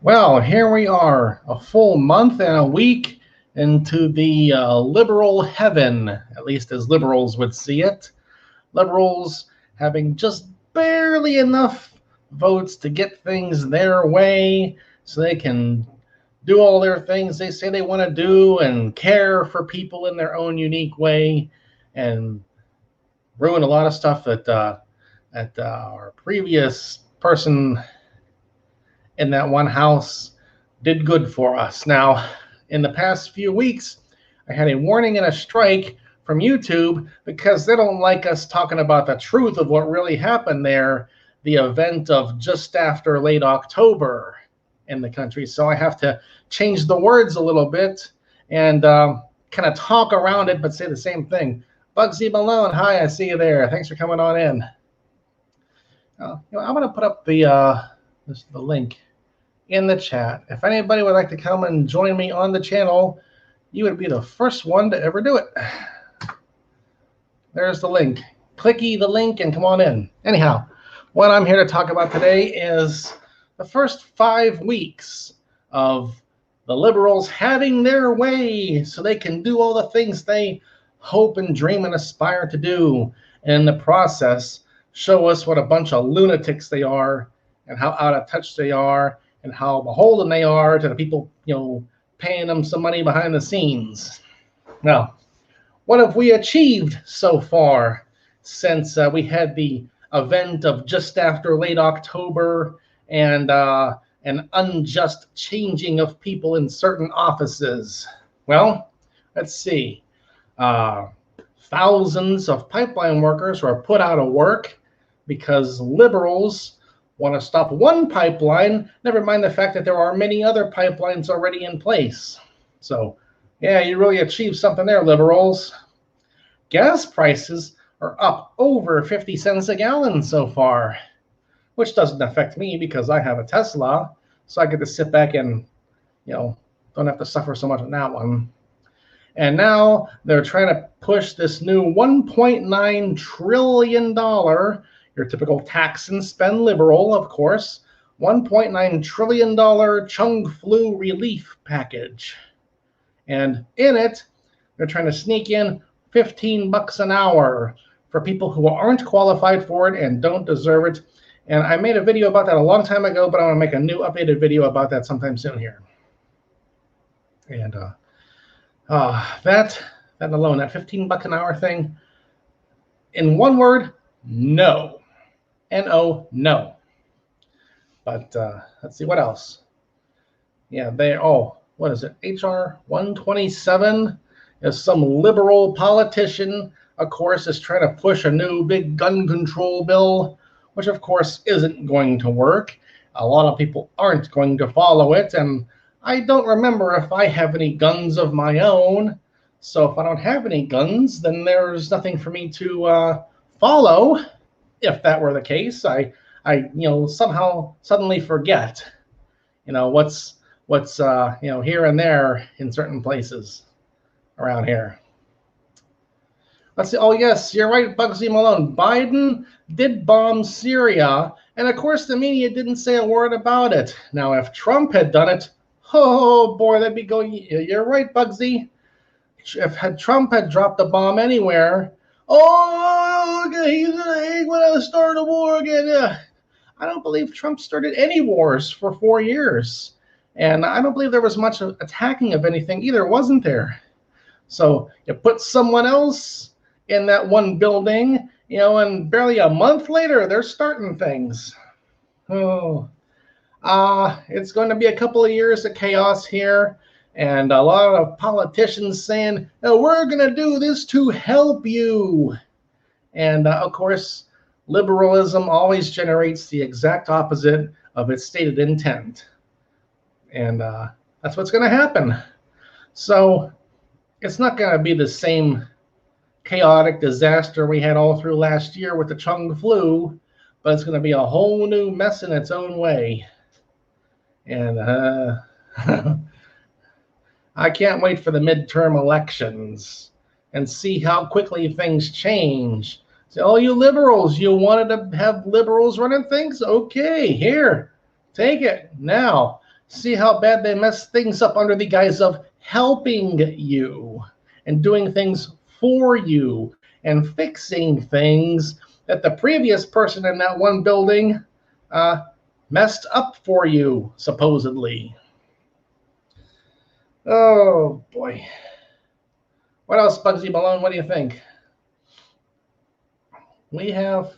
Well, here we are, a full month and a week into the liberal heaven, at least as liberals would see it. Liberals having just barely enough votes to get things their way so they can do all their things they say they want to do and care for people in their own unique way and ruin a lot of stuff that our previous person in that one house did good for us. Now, in the past few weeks, I had a warning and a strike from YouTube because they don't like us talking about the truth of what really happened there, the event of just after late October in the country. So I have to change the words a little bit and kind of talk around it, but say the same thing. Bugsy Malone, hi, I see you there. Thanks for coming on in. I'm going to put up the link in the chat. If anybody would like to come and join me on the channel, you would be the first one to ever do it. There's the link. Clicky the link and come on in. Anyhow, what I'm here to talk about today is the first 5 weeks of the liberals having their way so they can do all the things they hope and dream and aspire to do, and in the process show us what a bunch of lunatics they are and how out of touch they are and how beholden they are to the people, paying them some money behind the scenes. Now, what have we achieved so far since we had the event of just after late October and an unjust changing of people in certain offices? Well, let's see. Thousands of pipeline workers were put out of work because liberals want to stop one pipeline, never mind the fact that there are many other pipelines already in place. So, yeah, you really achieved something there, liberals. Gas prices are up over 50 cents a gallon so far, which doesn't affect me because I have a Tesla, so I get to sit back and, don't have to suffer so much on that one. And now they're trying to push this new $1.9 trillion, your typical tax and spend liberal, of course, $1.9 trillion Chung Flu relief package. And in it, they're trying to sneak in $15 an hour for people who aren't qualified for it and don't deserve it. And I made a video about that a long time ago, but I want to make a new updated video about that sometime soon here. And that alone, that $15 an hour thing, in one word, no. N-O, no. But let's see, what else? Yeah, what is it? HR 127 is some liberal politician, of course, is trying to push a new big gun control bill, which of course isn't going to work. A lot of people aren't going to follow it, and I don't remember if I have any guns of my own. So if I don't have any guns, then there's nothing for me to follow. If that were the case, I somehow suddenly forget, what's here and there in certain places around here. Let's see. Oh, yes, you're right, Bugsy Malone. Biden did bomb Syria, and of course the media didn't say a word about it. Now, if Trump had done it, oh boy, that'd be going. You're right, Bugsy. If Trump had dropped a bomb anywhere, he's gonna start a war again. Yeah. I don't believe Trump started any wars for 4 years, and I don't believe there was much attacking of anything either, wasn't there? So you put someone else in that one building, and barely a month later they're starting things. It's going to be a couple of years of chaos here, and a lot of politicians saying, we're going to do this to help you. And of course, liberalism always generates the exact opposite of its stated intent. And that's what's going to happen. So it's not going to be the same chaotic disaster we had all through last year with the Chung Flu, but it's going to be a whole new mess in its own way. And I can't wait for the midterm elections and see how quickly things change. So, you liberals, you wanted to have liberals running things? Okay, here, take it. Now, See how bad they mess things up under the guise of helping you and doing things for you and fixing things that the previous person in that one building uh, messed up for you, supposedly. Oh, boy. What else, Bugsy Malone? What do you think? We have...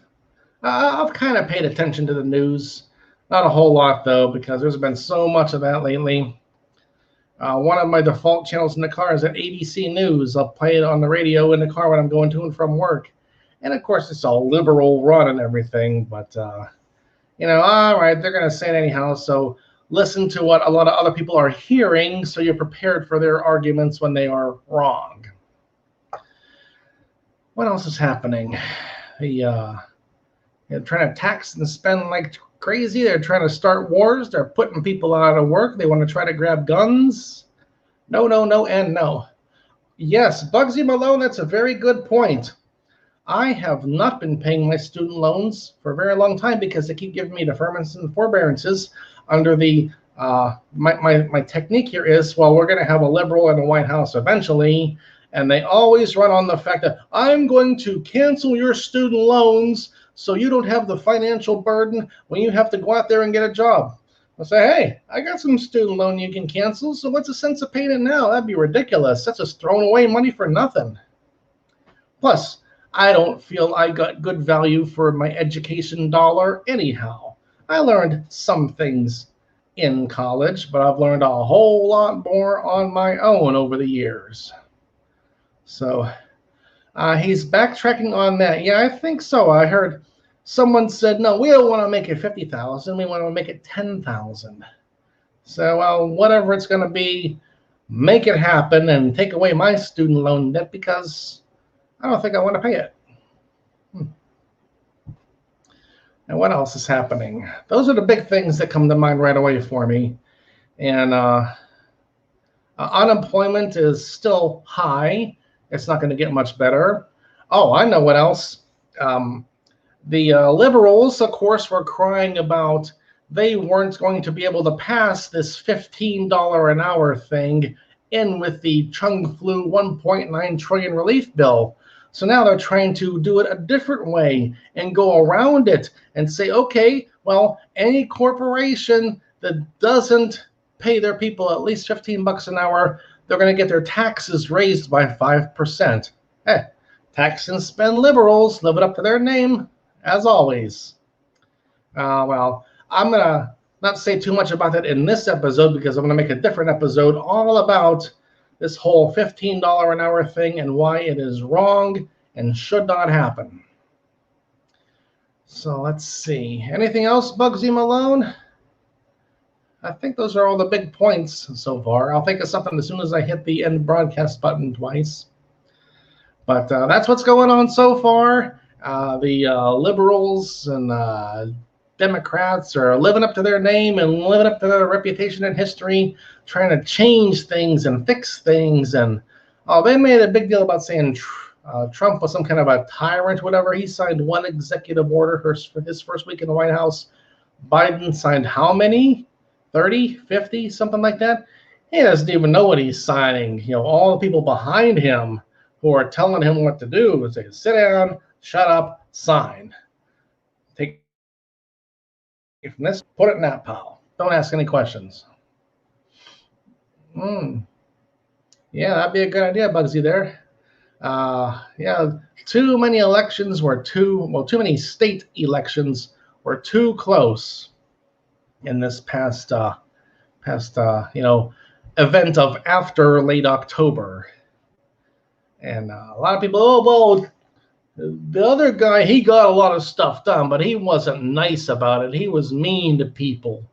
I've kind of paid attention to the news. Not a whole lot, though, because there's been so much of that lately. One of my default channels in the car is at ABC News. I'll play it on the radio in the car when I'm going to and from work. And, of course, it's all liberal run and everything. But, all right, they're going to say it anyhow. So listen to what a lot of other people are hearing so you're prepared for their arguments when they are wrong. What else is happening? They're trying to tax and spend like crazy. They're trying to start wars. They're putting people out of work. They want to try to grab guns. No, no, no, and no. Yes, Bugsy Malone, that's a very good point. I have not been paying my student loans for a very long time because they keep giving me deferments and forbearances under the, my technique here is, well, we're going to have a liberal in the White House eventually, and they always run on the fact that I'm going to cancel your student loans so you don't have the financial burden when you have to go out there and get a job. I'll say, hey, I got some student loan you can cancel, so what's the sense of paying it now? That'd be ridiculous. That's just throwing away money for nothing. Plus, I don't feel I got good value for my education dollar anyhow. I learned some things in college, but I've learned a whole lot more on my own over the years. So he's backtracking on that. Yeah, I think so. I heard someone said, no, we don't want to make it 50,000. We want to make it 10,000. So, well, whatever it's going to be, make it happen and take away my student loan debt because I don't think I want to pay it. And what else is happening? Those are the big things that come to mind right away for me. And unemployment is still high. It's not going to get much better. Oh, I know what else. The liberals, of course, were crying about they weren't going to be able to pass this $15 an hour thing in with the Chung Flu 1.9 trillion relief bill. So now they're trying to do it a different way and go around it and say, okay, well, any corporation that doesn't pay their people at least $15 an hour, they're going to get their taxes raised by 5%. Hey, tax and spend liberals, live it up to their name, as always. Well, I'm going to not say too much about that in this episode because I'm going to make a different episode all about this whole $15 an hour thing and why it is wrong and should not happen. So let's see. Anything else, Bugsy Malone? I think those are all the big points so far. I'll think of something as soon as I hit the end broadcast button twice. But that's what's going on so far. The liberals and Democrats are living up to their name and living up to their reputation in history, trying to change things and fix things. And they made a big deal about saying Trump was some kind of a tyrant, whatever. He signed one executive order for his first week in the White House. Biden signed how many? 30, 50, something like that. He doesn't even know what he's signing. All the people behind him who are telling him what to do is say, sit down, shut up, sign. Take it from this, put it in that pile. Don't ask any questions. Yeah, that'd be a good idea, Bugsy there. Yeah, too many elections were too many state elections were too close in this past event of after late October. And a lot of people, the other guy, he got a lot of stuff done, but he wasn't nice about it. He was mean to people.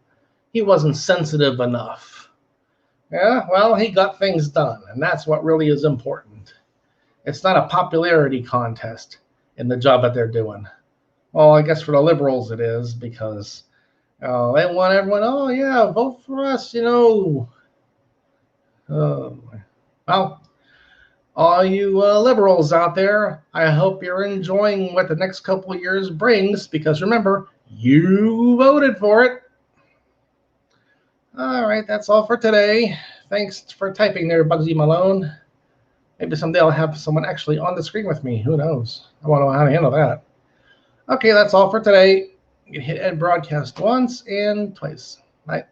He wasn't sensitive enough. Yeah, well, he got things done, and that's what really is important. It's not a popularity contest in the job that they're doing. Well, I guess for the liberals it is because they want everyone, oh, yeah, vote for us, Well, all you liberals out there, I hope you're enjoying what the next couple of years brings because remember, you voted for it. All right, that's all for today. Thanks for typing there, Bugsy Malone. Maybe someday I'll have someone actually on the screen with me. Who knows? I want to know how to handle that. Okay, that's all for today. You can hit end broadcast once and twice. Bye.